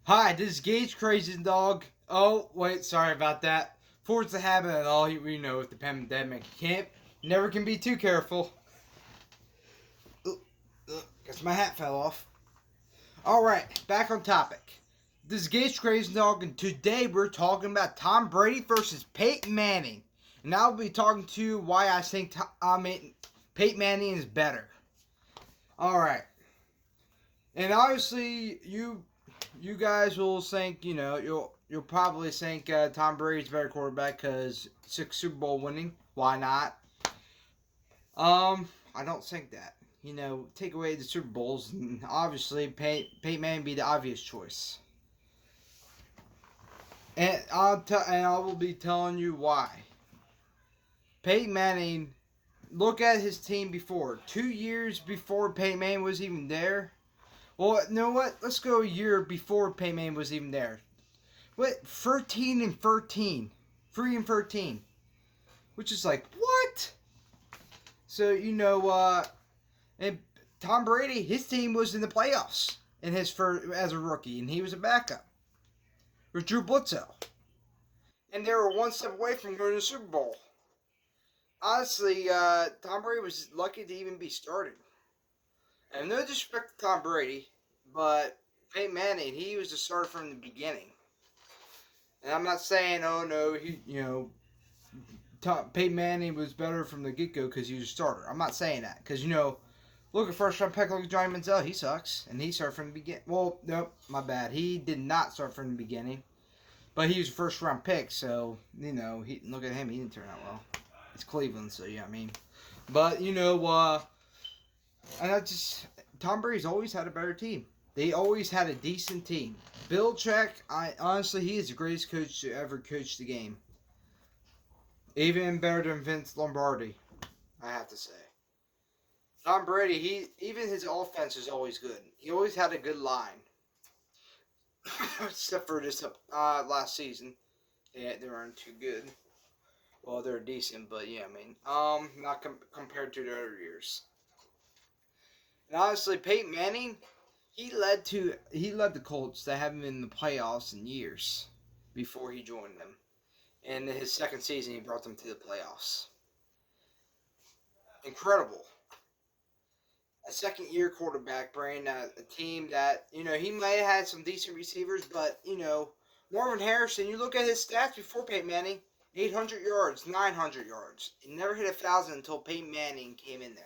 Hi, this is Gage Crazy Dog. Oh, wait, sorry about that. Force the habit and all, we know with the pandemic. Never can be too careful. Guess my hat fell off. Alright, back on topic. This is Gage Crazy Dog, and today we're talking about Tom Brady versus Peyton Manning. And I'll be talking to you why I think Peyton Manning is better. Alright. And obviously, you guys will think, you'll probably think Tom Brady's a better quarterback because 6 Super Bowl winning. Why not? I don't think that. Take away the Super Bowls, and obviously Peyton Manning be the obvious choice. And I will be telling you why. Peyton Manning, look at his team before. 2 years before Peyton Manning was even there. Well, you know what? Let's go a year before Peyton Manning was even there. What? 13 and 13. 3 and 13. Which is like, what? So, and Tom Brady, his team was in the playoffs in his first, as a rookie, and he was a backup with Drew Bledsoe. And they were one step away from going to the Super Bowl. Honestly, Tom Brady was lucky to even be started. And no disrespect to Tom Brady, but Peyton Manning, he was the starter from the beginning. And I'm not saying, oh no, Peyton Manning was better from the get go because he was a starter. I'm not saying that because look at first round pick, look at Johnny Manziel, he sucks, and he started from the beginning. Well, nope, my bad. He did not start from the beginning, but he was a first round pick, so he look at him, he didn't turn out well. It's Cleveland, so yeah, I mean, but and I just Tom Brady's always had a better team. They always had a decent team. Bill Check, honestly, he is the greatest coach to ever coach the game. Even better than Vince Lombardi, I have to say. Tom Brady, even his offense is always good. He always had a good line, except for this last season. They weren't too good. Well, they're decent, but yeah, I mean, not compared to the other years. And honestly, Peyton Manning, he led the Colts that haven't been in the playoffs in years before he joined them. And in his second season, he brought them to the playoffs. Incredible. A second year quarterback, bringing a team that, he might have had some decent receivers, but, Marvin Harrison, you look at his stats before Peyton Manning, 800 yards, 900 yards. He never hit 1,000 until Peyton Manning came in there.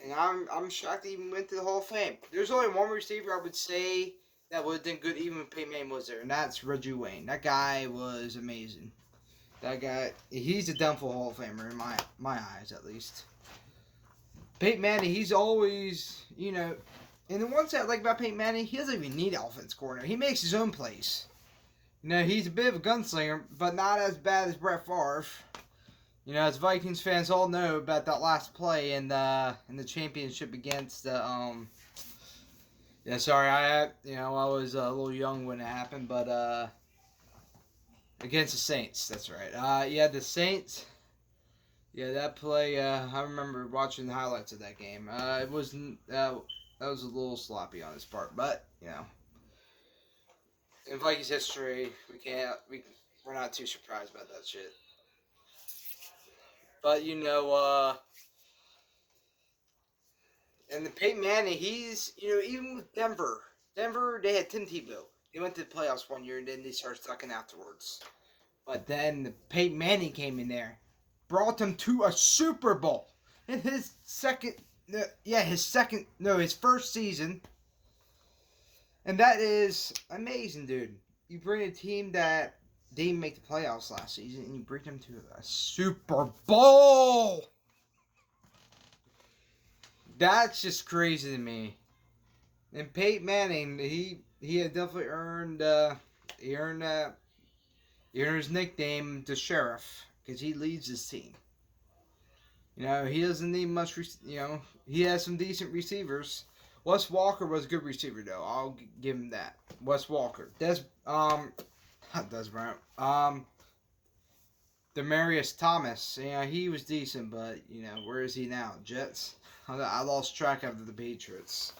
And I'm shocked he even went to the Hall of Fame. There's only one receiver I would say that would have done good even if Peyton Manning was there, and that's Reggie Wayne. That guy was amazing. That guy, he's a downfall Hall of Famer in my eyes, at least. Peyton Manning, he's always, and the one thing I like about Peyton Manning, he doesn't even need an offense coordinator. He makes his own plays. He's a bit of a gunslinger, but not as bad as Brett Favre. As Vikings fans all know about that last play in the championship against the sorry, I was a little young when it happened, but against the Saints, that's right. The Saints. Yeah, that play. I remember watching the highlights of that game. It wasn't. That was a little sloppy on his part, but in Vikings history, we're not too surprised about that shit. But and the Peyton Manning, he's even with Denver they had Tim Tebow. They went to the playoffs one year and then they started sucking afterwards. But then the Peyton Manning came in there, brought them to a Super Bowl in his his first season. And that is amazing, dude. You bring a team that didn't make the playoffs last season and you bring them to a Super Bowl. That's just crazy to me. And Peyton Manning, he had definitely earned he earned his nickname, the Sheriff, because he leads his team. He doesn't need much. He has some decent receivers. Wes Walker was a good receiver, though. I'll give him that. Wes Walker. Not Des Bryant. Demarius Thomas. He was decent, but where is he now? Jets. I lost track of the Patriots.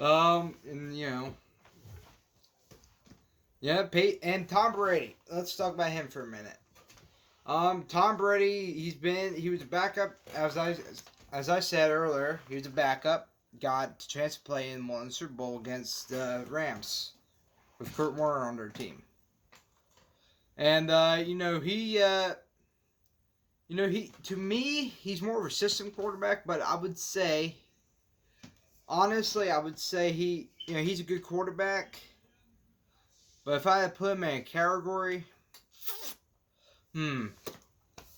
And Yeah, Peyton and Tom Brady. Let's talk about him for a minute. Tom Brady, he was a backup as I said earlier. He was a backup. Got a chance to play in one Super Bowl against the Rams with Kurt Warner on their team. And he to me he's more of a system quarterback, but I would say honestly I would say he's a good quarterback. But if I had to put him in a category, hmm,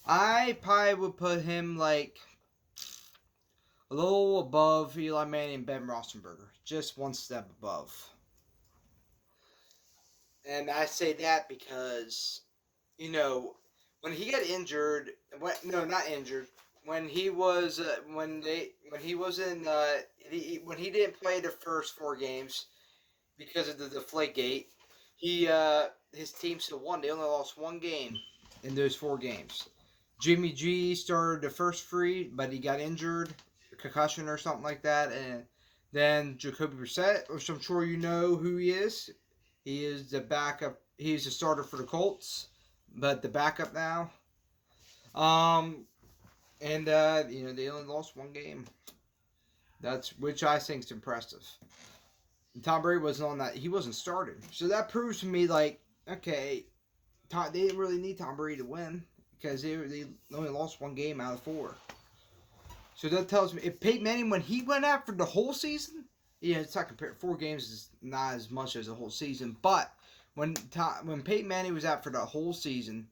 I probably would put him like a little above Eli Manning and Ben Roethlisberger, just one step above. And I say that because when he got injured, no, not injured. When he was when he was in when he didn't play the first 4 games because of the Deflate Gate, his team still won. They only lost 1 game in those 4 games. Jimmy G started the first 3, but he got injured, a concussion or something like that, and then Jacoby Brissett, which I'm sure you know who he is. He is the backup. He's the starter for the Colts, but the backup now. Um, and they only lost 1 game. That's which I think is impressive. And Tom Brady wasn't on that. He wasn't starting, so that proves to me like okay, they didn't really need Tom Brady to win because they only lost 1 game out of 4. So that tells me if Peyton Manning when he went after the whole season, it's not compared. 4 games is not as much as a whole season, but when Peyton Manning was out for the whole season,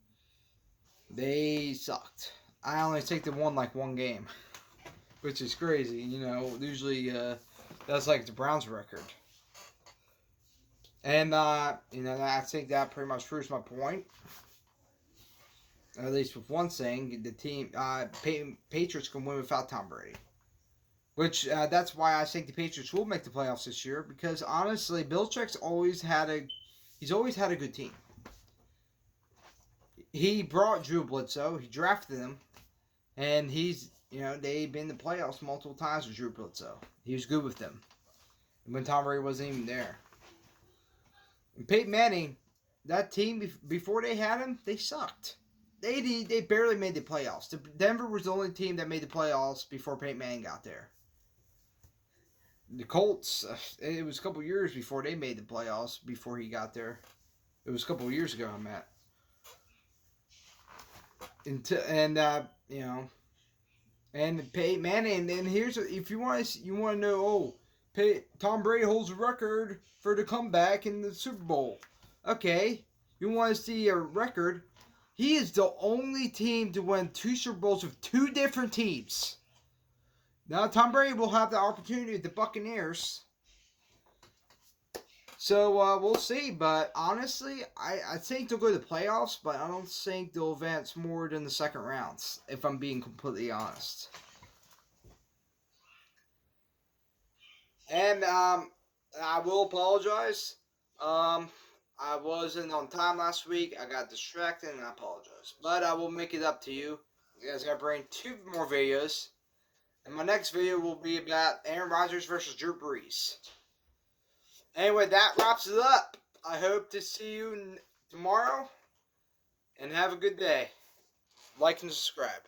they sucked. I only think they won like 1 game, which is crazy. Usually that's like the Browns record. And I think that pretty much proves my point. At least with one thing, the team Patriots can win without Tom Brady. Which that's why I think the Patriots will make the playoffs this year because honestly, Belichick's always had a good team. He brought Drew Bledsoe, he drafted him, and they've been in the playoffs multiple times with Drew Bledsoe. He was good with them. And when Tom Brady wasn't even there. And Peyton Manning, that team before they had him, they sucked. They barely made the playoffs. Denver was the only team that made the playoffs before Peyton Manning got there. The Colts, it was a couple years before they made the playoffs before he got there. It was a couple years ago, I'm at. And Peyton Manning. And here's if you want to know. Tom Brady holds a record for the comeback in the Super Bowl. Okay, you want to see a record? He is the only team to win 2 Super Bowls with 2 different teams. Now, Tom Brady will have the opportunity with the Buccaneers. So, we'll see. But, honestly, I think they'll go to the playoffs, but I don't think they'll advance more than the second rounds, if I'm being completely honest. And, I will apologize. I wasn't on time last week. I got distracted, and I apologize. But I will make it up to you. You guys got to bring 2 more videos. And my next video will be about Aaron Rodgers versus Drew Brees. Anyway, that wraps it up. I hope to see you tomorrow. And have a good day. Like and subscribe.